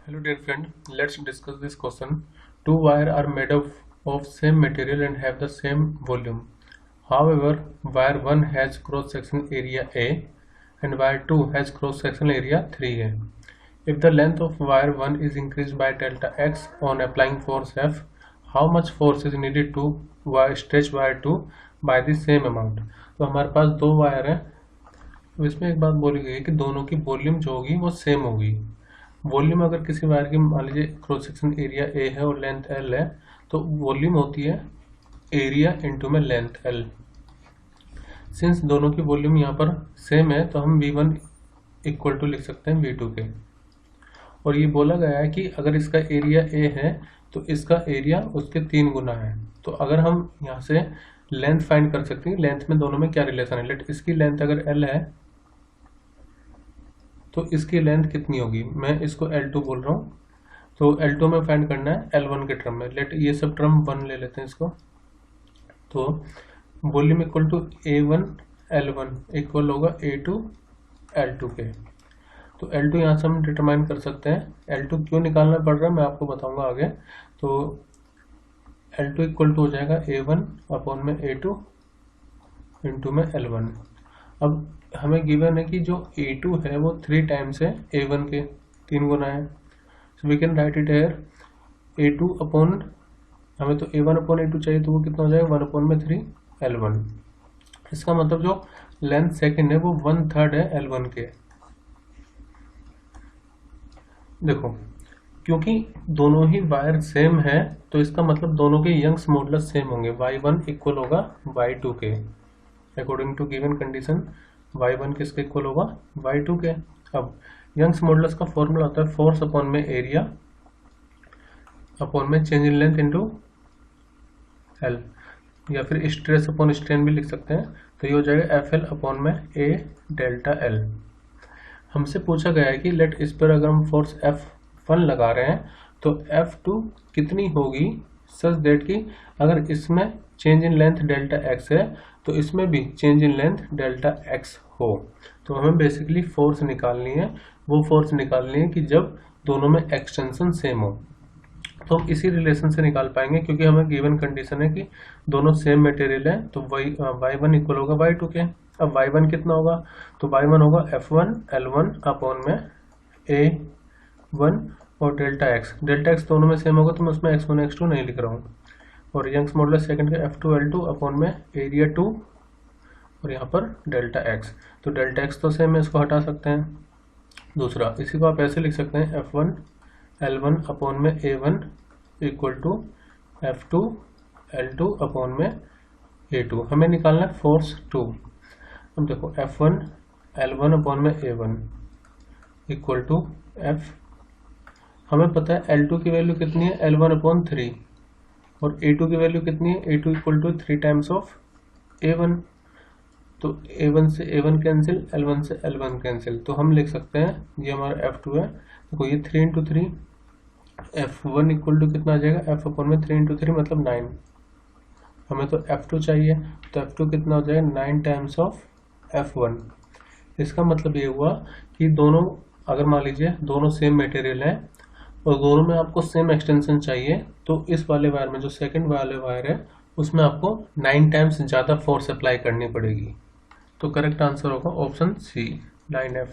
Hello dear friend, let's discuss this question. Two wires are made of same material and have the same volume. However, wire 1 has cross-section area A and wire 2 has cross-section area 3A. If the length of wire 1 is increased by delta x on applying force F, how much force is needed to stretch wire 2 by the same amount? तो हमारे पास दो wire हैं, तो इसमें एक बात बोली गई है कि दोनों की वॉल्यूम जो होगी वो सेम होगी। वॉल्यूम अगर किसी वायर की मान लीजिए क्रॉस सेक्शन एरिया ए है और लेंथ एल है, तो वॉल्यूम होती है एरिया इनटू में लेंथ एल। सिंस दोनों की वॉल्यूम यहाँ पर सेम है तो हम V1 इक्वल टू लिख सकते हैं V2 के। और ये बोला गया है कि अगर इसका एरिया ए है तो इसका एरिया उसके 3 गुना है। तो अगर हम यहाँ से लेंथ फाइंड कर सकते हैं, लेंथ में दोनों में क्या रिलेशन है। लेट इसकी लेंथ अगर एल है तो इसकी लेंथ कितनी होगी, मैं इसको L2 बोल रहा हूँ। तो L2 में फाइंड करना है L1 के टर्म में। लेट ये सब टर्म 1 ले लेते हैं इसको। तो volume equal to A1 L1 equal होगा A2 L2 के। तो L2 यहाँ से हम डिटरमाइन कर सकते हैं। L2 क्यों निकालना पड़ रहा है मैं आपको बताऊंगा आगे। तो L2 इक्वल टू हो जाएगा A1 अपॉन में A2 इंटू में L1। अब हमें गिवन है कि जो A2 है वो 3 टाइम्स है A1 के, 3 गुना है। So we can write it here A2 upon, हमें तो A1 अपॉन A2 चाहिए तो वो कितना हो जाएगा 1 अपॉन में 3 L1। इसका मतलब जो लेंथ सेकंड है वो 1/3 है L1 के। देखो क्योंकि दोनों ही वायर सेम है तो इसका मतलब दोनों के यंग्स मॉडुलस सेम होंगे। Y1 इक्वल होगा Y2 के। According to given condition Y1 किसके इक्वल होगा Y2 के। अब यंग्स मॉडुलस का फॉर्मूला होता है फोर्स अपॉन में एरिया अपॉन में change in length into L, या फिर स्ट्रेस अपॉन स्ट्रेन भी लिख सकते हैं। तो ये हो जाएगा FL अपॉन में A डेल्टा L। हमसे पूछा गया है कि लेट इस पर अगर हम फोर्स F1 लगा रहे हैं तो F2 कितनी होगी सच दैट कि अगर इसमें change in length delta x है तो इसमें भी change in length delta x हो। तो हमें बेसिकली फोर्स निकालनी है, वो फोर्स निकालनी है कि जब दोनों में एक्सटेंशन सेम हो। तो हम इसी रिलेशन से निकाल पाएंगे क्योंकि हमें गिवन कंडीशन है कि दोनों सेम मटेरियल है। तो y1 इक्वल होगा y2 के। अब y1 कितना होगा, तो y1 होगा F1 L1 अपॉन में A1 और डेल्टा x दोनों में सेम होगा तो मैं उसमें x1 x2 नहीं लिख रहा हूँ। और यंग्स मॉडुलस सेकंड का F2 L2 अपॉन में एरिया 2 और यहाँ पर डेल्टा x। तो डेल्टा x तो सेम है, इसको हटा सकते हैं। दूसरा इसी को आप ऐसे लिख सकते हैं F1 L1 अपॉन में A1 equal to F2 L2 upon में A2। हमें निकालना है फोर्स 2। अब देखो F1 L1 अपॉन में A1 इक्वल टू F, हमें पता है L2 की वैल्यू कितनी है L1 अपॉन 3 और A2 की वैल्यू कितनी है A2 equal to 3 times of A1। तो A1 से A1 कैंसिल, L1 से L1 कैंसिल, तो हम लिख सकते हैं ये हमारा F2 है। देखो ये 3 इंटू 3 F1 इक्वल टू कितना आ जाएगा F अपॉन में 3 इंटू 3 मतलब 9। हमें तो F2 चाहिए तो F2 कितना हो जाएगा 9 टाइम्स ऑफ F1। इसका मतलब ये हुआ कि दोनों, अगर मान लीजिए दोनों सेम मटेरियल है और दोनों में आपको सेम एक्सटेंशन चाहिए तो इस वाले वायर में जो सेकंड वाले वायर है उसमें आपको 9 टाइम्स ज़्यादा फोर्स अप्लाई करनी पड़ेगी। तो करेक्ट आंसर होगा ऑप्शन सी 9F।